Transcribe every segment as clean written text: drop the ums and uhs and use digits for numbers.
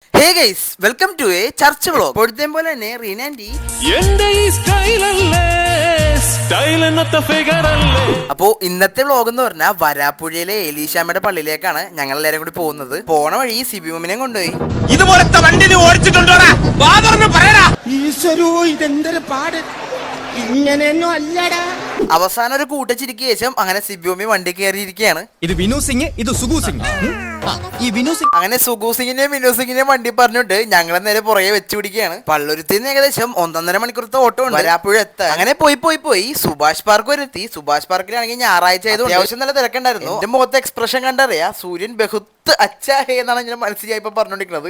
Hey guys, welcome to a church vlog. ഇപ്പോഴത്തെ പോലെ തന്നെ റീന ആന്റി അപ്പോ ഇന്നത്തെ വ്ലോഗ് എന്ന് പറഞ്ഞാൽ വരാപ്പുഴയിലെ ഏലീശാമ്മയുടെ പള്ളിയിലേക്കാണ് ഞങ്ങൾ എല്ലാവരും കൂടി പോകുന്നത്. പോണ വഴി സിബിമോമിനെ കൊണ്ടുപോയി. ഇതുപോലത്തെ വണ്ടി ഓടിച്ചിട്ടുണ്ടോടാ? ഇങ്ങനെയൊന്നും അല്ലടാ. അവസാനം ഒരു കൂട്ടച്ചിരിക്ക് ശേഷം അങ്ങനെ സിബിമോമി വണ്ടി കയറിയിരിക്കുകയാണ്. ഇത് വിനു സിംഗ്, ഇത് സുഗു സിംഗ്. ഈ വിനു സിംഗ് അങ്ങനെ സുഗു സിംഗിനെയും വിനു സിംഗിനെയും വണ്ടി പറഞ്ഞിട്ട് ഞങ്ങളെ നേരെ പുറകെ വെച്ച് പിടിക്കുകയാണ്. പള്ളുരുത്തിൽ നിന്ന് ഏകദേശം 1.5 മണിക്കൂറത്തെ ഓട്ടോ ഉണ്ട് വരാപ്പുഴ എത്താൻ. അങ്ങനെ പോയി സുഭാഷ് പാർക്ക് വരെ എത്തി. സുഭാഷ് പാർക്കിലാണെങ്കിൽ ഞായറാഴ്ച ആയതുകൊണ്ട് അത്യാവശ്യം നല്ല തിരക്കുണ്ടായിരുന്നു. എന്റെ മുഖത്തെ എക്സ്പ്രഷൻ കണ്ടറിയാ സൂര്യൻ ബഹുത്ത് അച്ചാഹേ എന്നാണ് ഞാൻ മനസ്സിലായി ഇപ്പൊ പറഞ്ഞോണ്ടിരിക്കുന്നത്.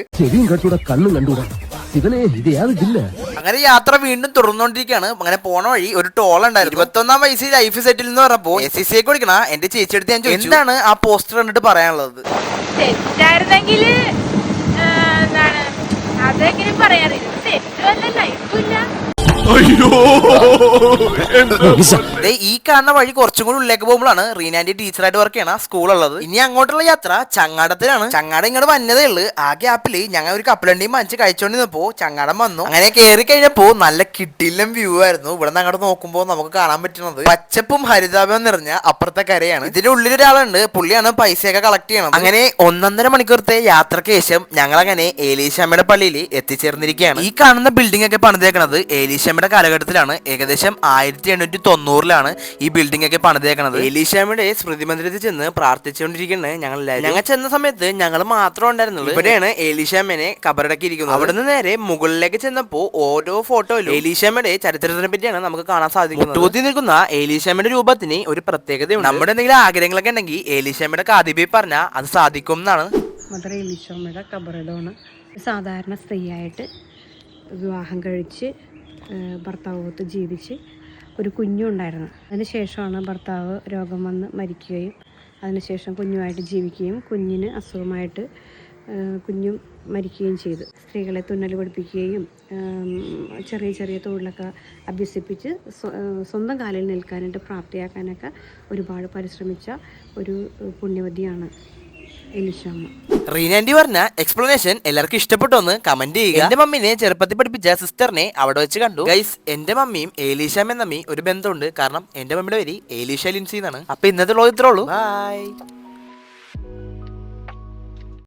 അങ്ങനെ യാത്ര വീണ്ടും തുടർന്നുകൊണ്ടിരിക്കുകയാണ്. അങ്ങനെ പോണ വഴി ഒരു ടോൾ ഉണ്ടായിരുന്നു. 21-ാം വയസ്സിൽ ലൈഫ് സെറ്റിൽ എന്ന് പറഞ്ഞപ്പോ SCCA കൊടുക്കണ എന്റെ ചേച്ചിയെടുത്ത് ഞാൻ ചോദിച്ചു എന്താണ് ആ പോസ്റ്റർ കണ്ടിട്ട് പറയാനുള്ളത്. തെറ്റായിരുന്നെങ്കിൽ എന്താണ് അതെങ്ങനെ പറയാറില്ല. തെറ്റുമല്ല ലൈഫില്ല. ഈ കാണുന്ന വഴി കുറച്ചും കൂടി ഉള്ളിലേക്ക് പോകുമ്പോഴാണ് റീനാന്റി ടീച്ചറായിട്ട് വർക്ക് ചെയ്യണ സ്കൂളുള്ളത്. ഇനി അങ്ങോട്ടുള്ള യാത്ര ചങ്ങാടത്തിലാണ്. ചങ്ങാടം ഇങ്ങോട്ട് വന്നതേ ഉള്ളു. ആ ഗ്യാപ്പില് ഞങ്ങൾ ഒരു കപ്പലണ്ടിയും വാങ്ങിച്ച് കഴിച്ചോണ്ടിരുന്നപ്പോ ചങ്ങാടം വന്നു. അങ്ങനെ കയറി കഴിഞ്ഞപ്പോ നല്ല കിട്ടില്ലം വ്യൂ ആയിരുന്നു. ഇവിടെ നിന്ന് അങ്ങോട്ട് നോക്കുമ്പോൾ നമുക്ക് കാണാൻ പറ്റുന്നത് പച്ചപ്പും ഹരിതാപവും നിറഞ്ഞ അപ്പുറത്തെ കരയാണ്. ഇതിന്റെ ഉള്ളിൽ ഒരാളുണ്ട്, പുള്ളിയാണ് പൈസയൊക്കെ കളക്ട് ചെയ്യണം. അങ്ങനെ 1.5 മണിക്കൂറത്തെ യാത്രയ്ക്ക് ശേഷം ഞങ്ങൾ അങ്ങനെ ഏലീശാമ്മയുടെ പള്ളിയിൽ എത്തിച്ചേർന്നിരിക്കുകയാണ്. ഈ കാണുന്ന ബിൽഡിംഗ് ഒക്കെ പണിതേക്കണത് ഏലീശാമ്മയുടെ കാലഘട്ടത്തിലാണ്. ഏകദേശം 1880 ഈ ബിൽഡിംഗ് ഒക്കെ പണിതേക്കണത്. ഏലീശാമ്മയുടെ സ്മൃതി മന്ദിരത്തിൽ ചെന്ന് പ്രാർത്ഥിച്ചുകൊണ്ടിരിക്കുന്നത് ഞങ്ങൾ ചെന്ന സമയത്ത് ഞങ്ങൾ മാത്രം ഉണ്ടായിരുന്നുള്ളൂ. ഇവിടെയാണ് ഏലീശാമ്മനെ കബറടക്കിയിരിക്കുന്നത്. അവിടെ നിന്ന് നേരെ മുകളിലേക്ക് ചെന്നപ്പോ ഓരോ ഫോട്ടോയിലും ഏലീശാമ്മയുടെ ചരിത്രത്തിനെ പറ്റിയാണ് നമുക്ക് കാണാൻ സാധിക്കുന്നത്. മുട്ടൂത്തി നിൽക്കുന്ന ഏലീശാമ്മയുടെ രൂപത്തിന് ഒരു പ്രത്യേകതയുണ്ട്. നമ്മുടെ എന്തെങ്കിലും ആഗ്രഹങ്ങളൊക്കെ ഉണ്ടെങ്കിൽ ഏലീശാമ്മയുടെ കാതിബി പറഞ്ഞാൽ അത് സാധിക്കും എന്നാണ്. മദർ ഏലീശാമ്മയുടെ കബറിടമാണ്. സാധാരണ സ്ത്രീയായിട്ട് വിവാഹം കഴിച്ച് ഭർത്താവൊത്ത് ജീവിച്ച് ഒരു കുഞ്ഞുണ്ടായിരുന്നു. അതിനുശേഷമാണ് ഭർത്താവ് രോഗം വന്ന് മരിക്കുകയും അതിനുശേഷം കുഞ്ഞുമായിട്ട് ജീവിക്കുകയും കുഞ്ഞിന് അസുഖമായിട്ട് കുഞ്ഞും മരിക്കുകയും ചെയ്തു. സ്ത്രീകളെ തുന്നൽ പഠിപ്പിക്കുകയും ചെറിയ ചെറിയ തൊഴിലൊക്കെ അഭ്യസിപ്പിച്ച് സ്വന്തം കാലിൽ നിൽക്കാനായിട്ട് പ്രാപ്തിയാക്കാനൊക്കെ ഒരുപാട് പരിശ്രമിച്ച ഒരു പുണ്യവതിയാണ് ഏലീശാമ്മ. റീനാന്റി പറഞ്ഞ എക്സ്പ്ലനേഷൻ എല്ലാവർക്കും ഇഷ്ടപ്പെട്ടോന്ന് കമന്റ് ചെയ്യുക. എന്റെ മമ്മീനെ ചെറുപ്പത്തിൽ പഠിപ്പിച്ച സിസ്റ്ററിനെ അവിടെ വെച്ച് കണ്ടു. ഗൈസ്, എന്റെ മമ്മിയും ഏലീശാമ്മയും തമ്മിൽ ഒരു ബന്ധമുണ്ട്. കാരണം എന്റെ മമ്മിയുടെ പേര് ഏലീഷ ലിൻസി എന്നാണ്. അപ്പൊ ഇന്നത്തെ വ്ലോഗ് ഇത്രേ ഉള്ളൂ. ബൈ.